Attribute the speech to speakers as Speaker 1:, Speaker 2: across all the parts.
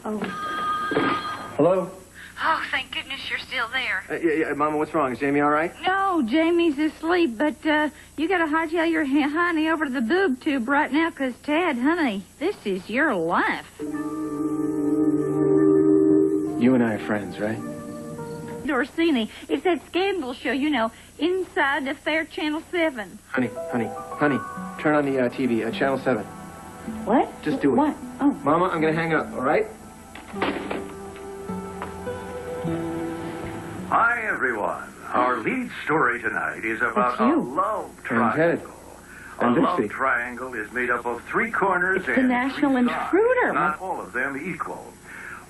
Speaker 1: Oh.
Speaker 2: Hello?
Speaker 1: Oh, thank goodness you're still there.
Speaker 2: Yeah, Mama, what's wrong? Is Jamie all right?
Speaker 1: No, Jamie's asleep, but you got to hightail your honey over to the boob tube right now, 'cause Ted, honey, this is your life.
Speaker 2: You and I are friends, right?
Speaker 1: Orsini, it's that scandal show, you know, Inside Affair Channel 7.
Speaker 2: Honey, turn on the TV, Channel 7.
Speaker 1: What?
Speaker 2: Just do it.
Speaker 1: What? Oh.
Speaker 2: Mama, I'm going to hang up, all right?
Speaker 3: Hi, everyone. Our lead story tonight is about a love triangle. A love triangle is made up of three corners
Speaker 1: it's the National Intruder.
Speaker 3: Not all of them equal.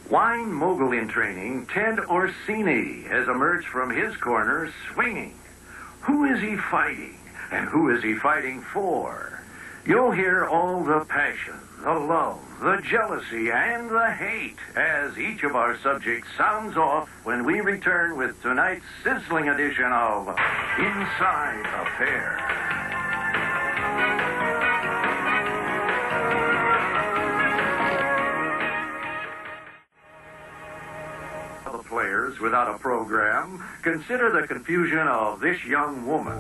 Speaker 3: Wine mogul in training, Ted Orsini, has emerged from his corner swinging. Who is he fighting, and who is he fighting for? You'll hear all the passion, the love, the jealousy, and the hate as each of our subjects sounds off when we return with tonight's sizzling edition of Inside Affair. The players without a program, consider the confusion of this young woman.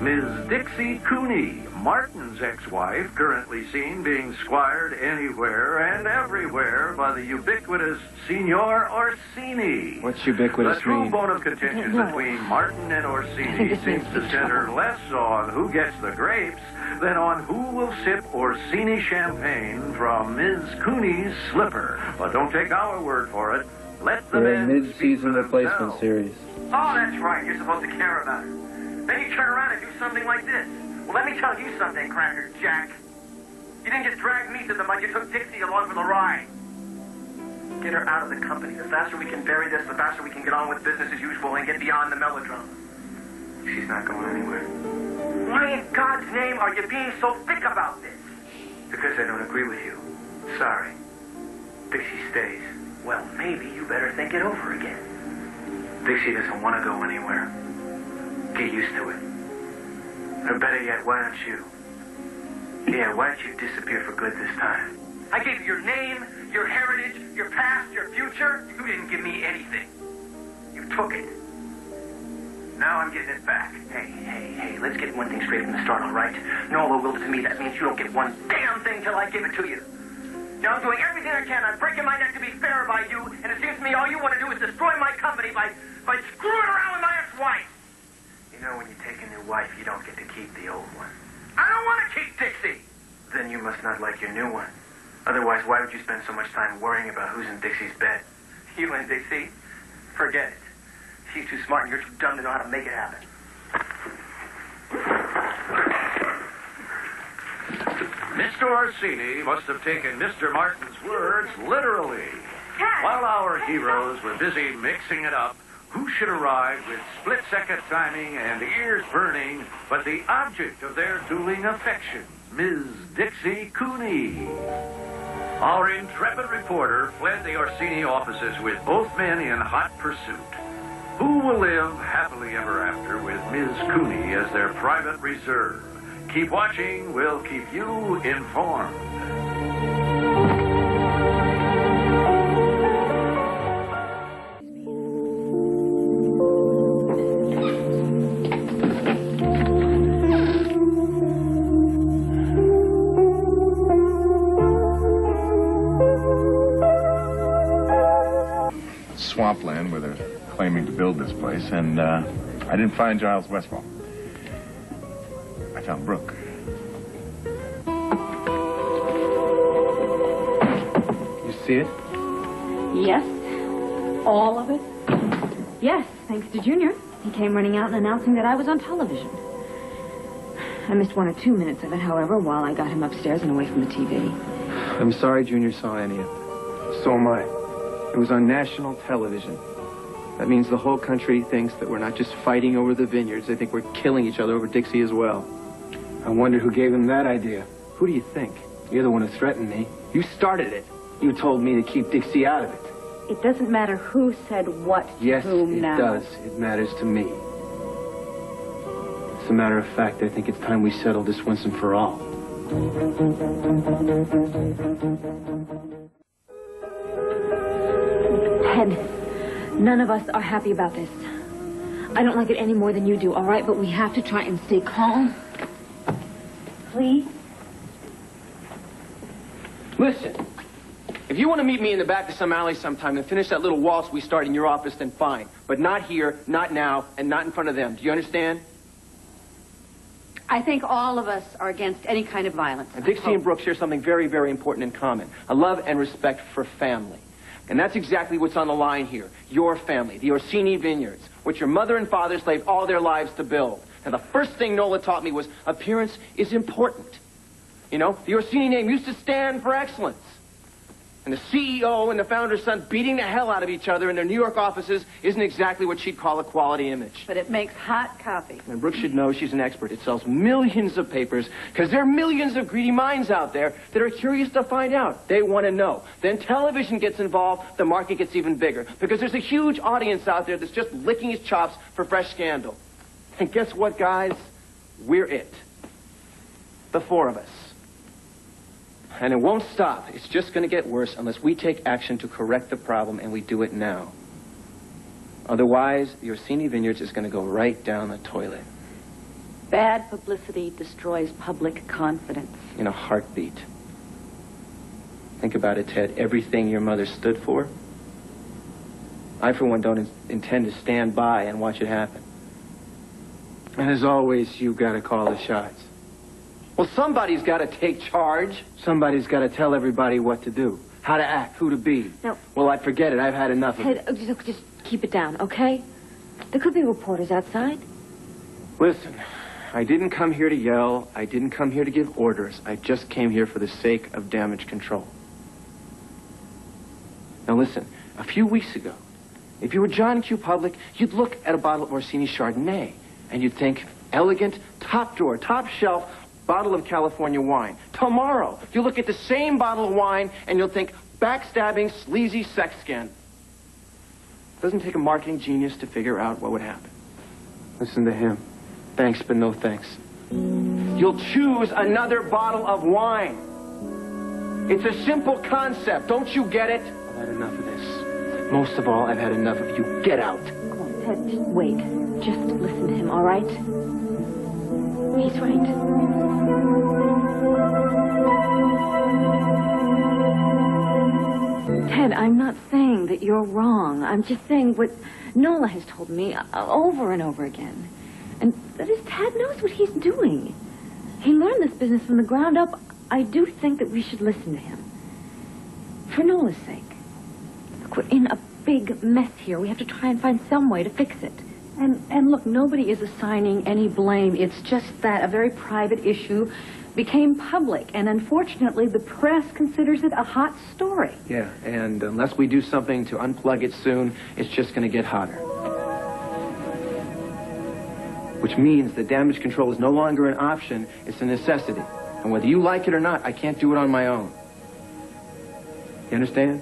Speaker 3: Ms. Dixie Cooney, Martin's ex-wife, currently seen being squired anywhere and everywhere by the ubiquitous Signor Orsini.
Speaker 2: What's ubiquitous
Speaker 3: The true
Speaker 2: mean?
Speaker 3: bone of contention between Martin and Orsini seems to center less on who gets the grapes than on who will sip Orsini champagne from Ms. Cooney's slipper. But don't take our word for it. Let the men
Speaker 2: mid-season replacement series.
Speaker 4: Oh, that's right. You're supposed to care about her. Then you turn around and do something like this. Well, let me tell you something, Cracker Jack. You didn't just drag me to the mud. You took Dixie along for the ride. Get her out of the company. The faster we can bury this, the faster we can get on with business as usual and get beyond the melodrama.
Speaker 5: She's not going anywhere.
Speaker 4: Why in God's name are you being so thick about this?
Speaker 5: Because I don't agree with you. Sorry. Dixie stays.
Speaker 4: Well, maybe you better think it over again.
Speaker 5: Dixie doesn't want to go anywhere. Get used to it. Or better yet, why don't you? Yeah, why don't you disappear for good this time?
Speaker 4: I gave you your name, your heritage, your past, your future. You didn't give me anything. You took it. Now I'm getting it back. Hey, let's get one thing straight from the start, all right? Nolo willed it to me. That means you don't get one damn thing till I give it to you. Now, I'm doing everything I can. I'm breaking my neck to be fair by you, and it seems to me all you want to do is destroy my company by screwing around with my ex-wife.
Speaker 5: You know, when you take a new wife, you don't get to keep the old one.
Speaker 4: I don't want to keep Dixie.
Speaker 5: Then you must not like your new one. Otherwise, why would you spend so much time worrying about who's in Dixie's bed?
Speaker 4: You and Dixie? Forget it. She's too smart and you're too dumb to know how to make it happen.
Speaker 3: Mr. Orsini must have taken Mr. Martin's words literally. While our heroes were busy mixing it up, who should arrive with split-second timing and ears burning but the object of their dueling affections, Ms. Dixie Cooney. Our intrepid reporter fled the Orsini offices with both men in hot pursuit. Who will live happily ever after with Ms. Cooney as their private reserve? Keep watching. We'll keep you informed.
Speaker 6: Swampland where they're claiming to build this place, and I didn't find Giles Westfall. I found Brooke.
Speaker 2: You see it?
Speaker 1: Yes. All of it? Yes, thanks to Junior. He came running out and announcing that I was on television. I missed 1 or 2 minutes of it, however, while I got him upstairs and away from the TV.
Speaker 2: I'm sorry Junior saw any of it. So am I. It was on national television. That means the whole country thinks that we're not just fighting over the vineyards. They think we're killing each other over Dixie as well.
Speaker 7: I wonder who gave him that idea.
Speaker 2: Who do you think?
Speaker 7: You're the one who threatened me. You started it. You told me to keep Dixie out of it.
Speaker 1: It doesn't matter who said what to
Speaker 7: Yes,
Speaker 1: whom
Speaker 7: it
Speaker 1: now.
Speaker 7: does. It matters to me. As a matter of fact, I think it's time we settle this once and for all.
Speaker 1: None of us are happy about this. I don't like it any more than you do, all right? But we have to try and stay calm. Please?
Speaker 2: Listen, if you want to meet me in the back of some alley sometime and finish that little waltz we started in your office, then fine. But not here, not now, and not in front of them. Do you understand?
Speaker 1: I think all of us are against any kind of violence.
Speaker 2: And Dixie and Brooke share something very, very important in common. A love and respect for family. And that's exactly what's on the line here. Your family, the Orsini Vineyards, which your mother and father slaved all their lives to build. And the first thing Nola taught me was appearance is important. You know, the Orsini name used to stand for excellence. And the CEO and the founder's son beating the hell out of each other in their New York offices isn't exactly what she'd call a quality image.
Speaker 1: But it makes hot coffee.
Speaker 2: And Brooke should know she's an expert. It sells millions of papers because there are millions of greedy minds out there that are curious to find out. They want to know. Then television gets involved, the market gets even bigger because there's a huge audience out there that's just licking his chops for fresh scandal. And guess what, guys? We're it. The four of us. And it won't stop. It's just going to get worse unless we take action to correct the problem, and we do it now. Otherwise, the Orsini Vineyards is going to go right down the toilet.
Speaker 1: Bad publicity destroys public confidence.
Speaker 2: In a heartbeat. Think about it, Ted. Everything your mother stood for. I, for one, don't intend to stand by and watch it happen. And as always, you've got to call the shots. Well, somebody's got to take charge. Somebody's got to tell everybody what to do, how to act, who to be.
Speaker 1: No.
Speaker 2: Well, I forget it. I've had enough of it.
Speaker 1: Ted, just keep it down, okay? There could be reporters outside.
Speaker 2: Listen, I didn't come here to yell. I didn't come here to give orders. I just came here for the sake of damage control. Now, listen, a few weeks ago, if you were John Q. Public, you'd look at a bottle of Orsini Chardonnay, and you'd think, elegant, top drawer, top shelf, bottle of California wine. Tomorrow, you'll look at the same bottle of wine and you'll think backstabbing, sleazy sex scandal. It doesn't take a marketing genius to figure out what would happen. Listen to him. Thanks, but no thanks. You'll choose another bottle of wine. It's a simple concept. Don't you get it? I've had enough of this. Most of all, I've had enough of you. Get out.
Speaker 1: Come on, Ted, just wait. Just listen to him, all right? He's right. Ted, I'm not saying that you're wrong. I'm just saying what Nola has told me over and over again. And that is, Ted knows what he's doing. He learned this business from the ground up. I do think that we should listen to him. For Nola's sake. Look, we're in a big mess here. We have to try and find some way to fix it. And look, nobody is assigning any blame. It's just that a very private issue became public. And unfortunately, the press considers it a hot story.
Speaker 2: Yeah, and unless we do something to unplug it soon, it's just going to get hotter. Which means that damage control is no longer an option, it's a necessity. And whether you like it or not, I can't do it on my own. You understand?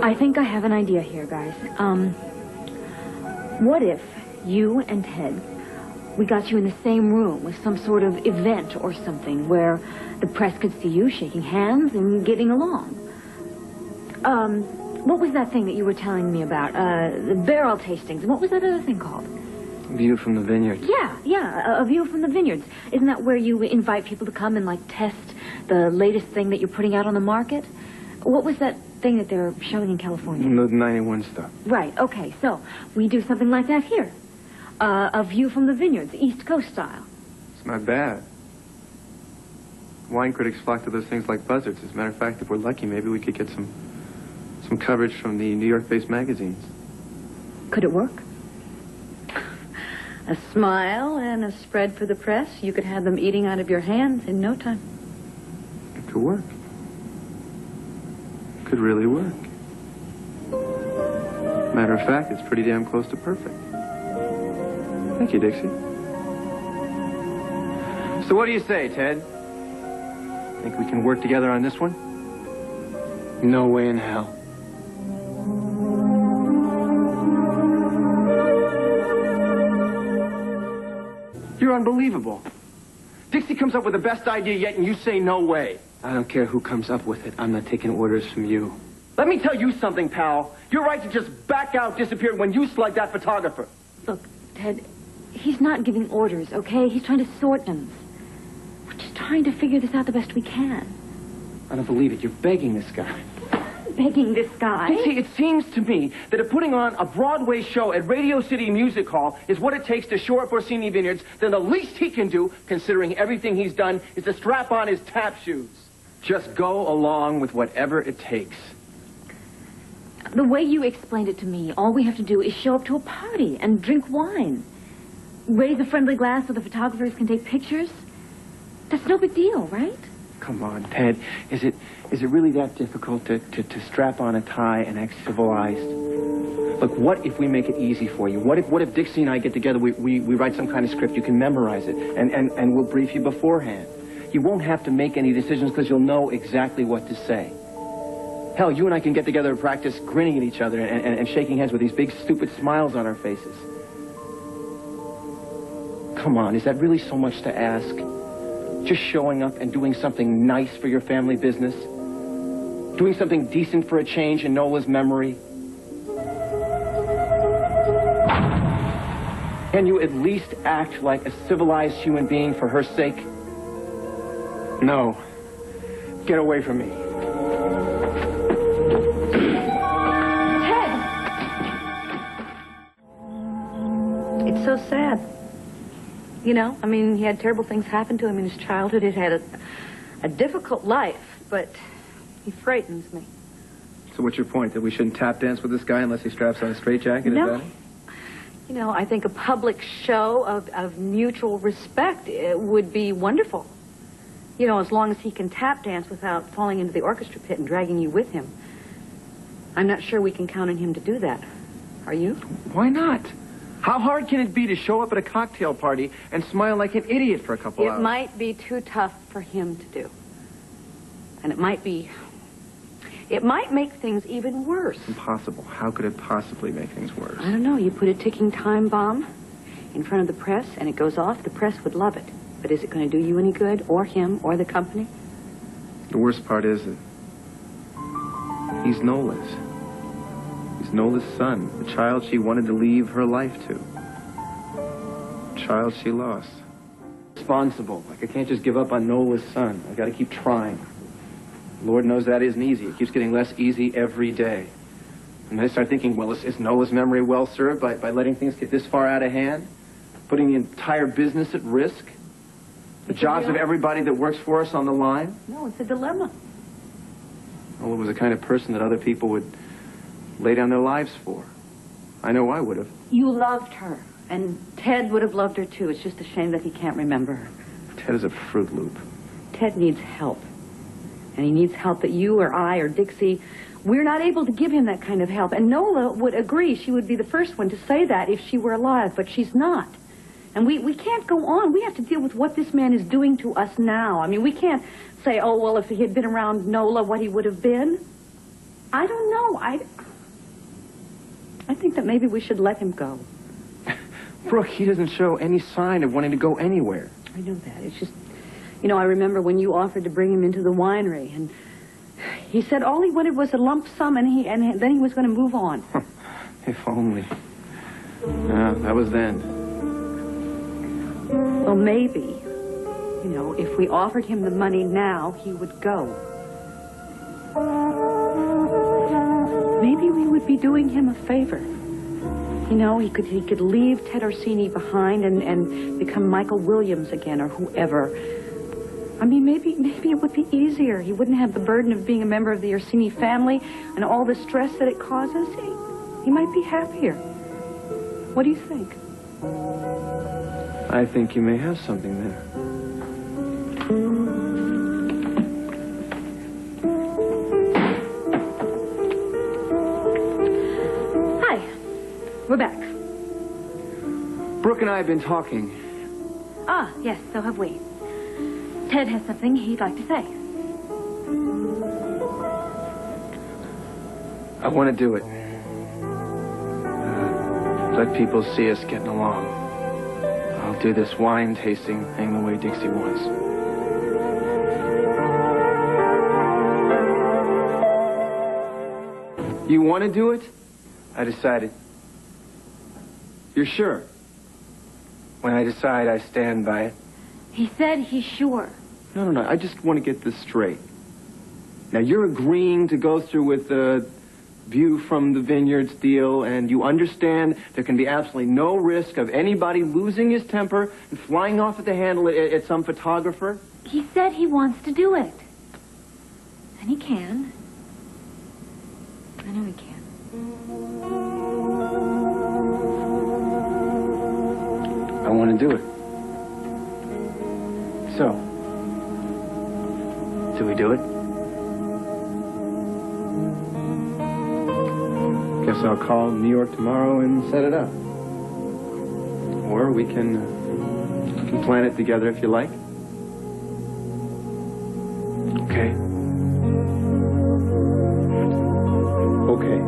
Speaker 1: I think I have an idea here, guys. What if you and Ted, we got you in the same room with some sort of event or something where the press could see you shaking hands and getting along? What was that thing that you were telling me about? The barrel tastings. And what was that other thing called?
Speaker 2: View from the vineyards.
Speaker 1: Yeah, a view from the vineyards. Isn't that where you invite people to come and, like, test the latest thing that you're putting out on the market? What was that thing that they're showing in California?
Speaker 2: The 91 stuff.
Speaker 1: Right, okay, so we do something like that here. A view from the vineyards, East Coast style.
Speaker 2: It's not bad. Wine critics flock to those things like buzzards. As a matter of fact, if we're lucky, maybe we could get some coverage from the New York-based magazines.
Speaker 1: Could it work? A smile and a spread for the press. You could have them eating out of your hands in no time.
Speaker 2: It could work. It could really work. Matter of fact, it's pretty damn close to perfect. Thank you, Dixie. So what do you say, Ted? Think we can work together on this one? No way in hell. You're unbelievable. Dixie comes up with the best idea yet, and you say no way.
Speaker 7: I don't care who comes up with it. I'm not taking orders from you. Let me tell you something, pal. You're right to just back out, disappear when you slug that photographer.
Speaker 1: Look, Ted, he's not giving orders, okay? He's trying to sort things. We're just trying to figure this out the best we can.
Speaker 7: I don't believe it. You're begging this guy.
Speaker 1: Begging this guy?
Speaker 7: Dixie, it seems to me that if putting on a Broadway show at Radio City Music Hall is what it takes to shore up Orsini Vineyards, then the least he can do, considering everything he's done, is to strap on his tap shoes. Just go along with whatever it takes.
Speaker 1: The way you explained it to me, all we have to do is show up to a party and drink wine. Raise a friendly glass so the photographers can take pictures. That's no big deal, right?
Speaker 7: Come on, Ted. Is it really that difficult to strap on a tie and act civilized? Look, what if we make it easy for you? What if Dixie and I get together, we write some kind of script, you can memorize it, and we'll brief you beforehand. You won't have to make any decisions because you'll know exactly what to say. Hell, you and I can get together and practice grinning at each other and shaking hands with these big, stupid smiles on our faces. Come on, is that really so much to ask? Just showing up and doing something nice for your family business? Doing something decent for a change in Nola's memory? Can you at least act like a civilized human being for her sake? No. Get away from me.
Speaker 1: Ted! It's so sad. You know, I mean, he had terrible things happen to him in his childhood. He'd had a difficult life, but he frightens me.
Speaker 2: So what's your point? That we shouldn't tap dance with this guy unless he straps on a straitjacket?
Speaker 1: No.
Speaker 2: Is that it?
Speaker 1: You know, I think a public show of mutual respect would be wonderful. You know, as long as he can tap dance without falling into the orchestra pit and dragging you with him. I'm not sure we can count on him to do that. Are you?
Speaker 2: Why not? How hard can it be to show up at a cocktail party and smile like an idiot for a couple hours?
Speaker 1: It might be too tough for him to do. And it might make things even worse.
Speaker 2: Impossible. How could it possibly make things worse?
Speaker 1: I don't know. You put a ticking time bomb in front of the press and it goes off, the press would love it. But is it going to do you any good, or him, or the company?
Speaker 2: The worst part is that he's Nola's. He's Nola's son, the child she wanted to leave her life to. The child she lost.
Speaker 7: Responsible. Like, I can't just give up on Nola's son. I gotta keep trying.
Speaker 2: Lord knows that isn't easy. It keeps getting less easy every day. And I start thinking, well, is Nola's memory well served by letting things get this far out of hand? Putting the entire business at risk? The jobs of everybody that works for us on the line?
Speaker 1: No, it's a dilemma.
Speaker 2: Nola was the kind of person that other people would lay down their lives for. I know I would have.
Speaker 1: You loved her, and Ted would have loved her too. It's just a shame that he can't remember her.
Speaker 2: Ted is a Fruit Loop.
Speaker 1: Ted needs help. And he needs help that you or I or Dixie, we're not able to give him that kind of help. And Nola would agree. She would be the first one to say that if she were alive, but she's not. And we can't go on. We have to deal with what this man is doing to us now. I mean, we can't say, oh, well, if he had been around Nola, what he would have been. I don't know. I think that maybe we should let him go.
Speaker 2: Brooke, he doesn't show any sign of wanting to go anywhere.
Speaker 1: I know that. It's just, you know, I remember when you offered to bring him into the winery, and he said all he wanted was a lump sum, and then he was going to move on.
Speaker 2: If only. That was then.
Speaker 1: Well, maybe, you know, if we offered him the money now, he would go. Maybe we would be doing him a favor. You know, he could leave Ted Orsini behind and become Michael Williams again, or whoever. I mean, maybe it would be easier. He wouldn't have the burden of being a member of the Orsini family and all the stress that it causes. He might be happier. What do you think?
Speaker 2: I think you may have something there.
Speaker 1: Hi. We're back.
Speaker 2: Brooke and I have been talking.
Speaker 1: Ah, yes, so have we. Ted has something he'd like to say.
Speaker 2: I want to do it. Let people see us getting along. I'll do this wine tasting thing the way Dixie wants. You want to do it? I decided. You're sure? When I decide, I stand by it.
Speaker 1: He said he's sure.
Speaker 2: No. I just want to get this straight. Now, you're agreeing to go through with the view from the vineyards deal, and you understand there can be absolutely no risk of anybody losing his temper and flying off at the handle at some photographer?
Speaker 1: He said he wants to do it. And he can. I know he can.
Speaker 2: I want to do it. So, do we do it? Guess I'll call New York tomorrow and set it up. Or we can plan it together if you like. Okay. Okay.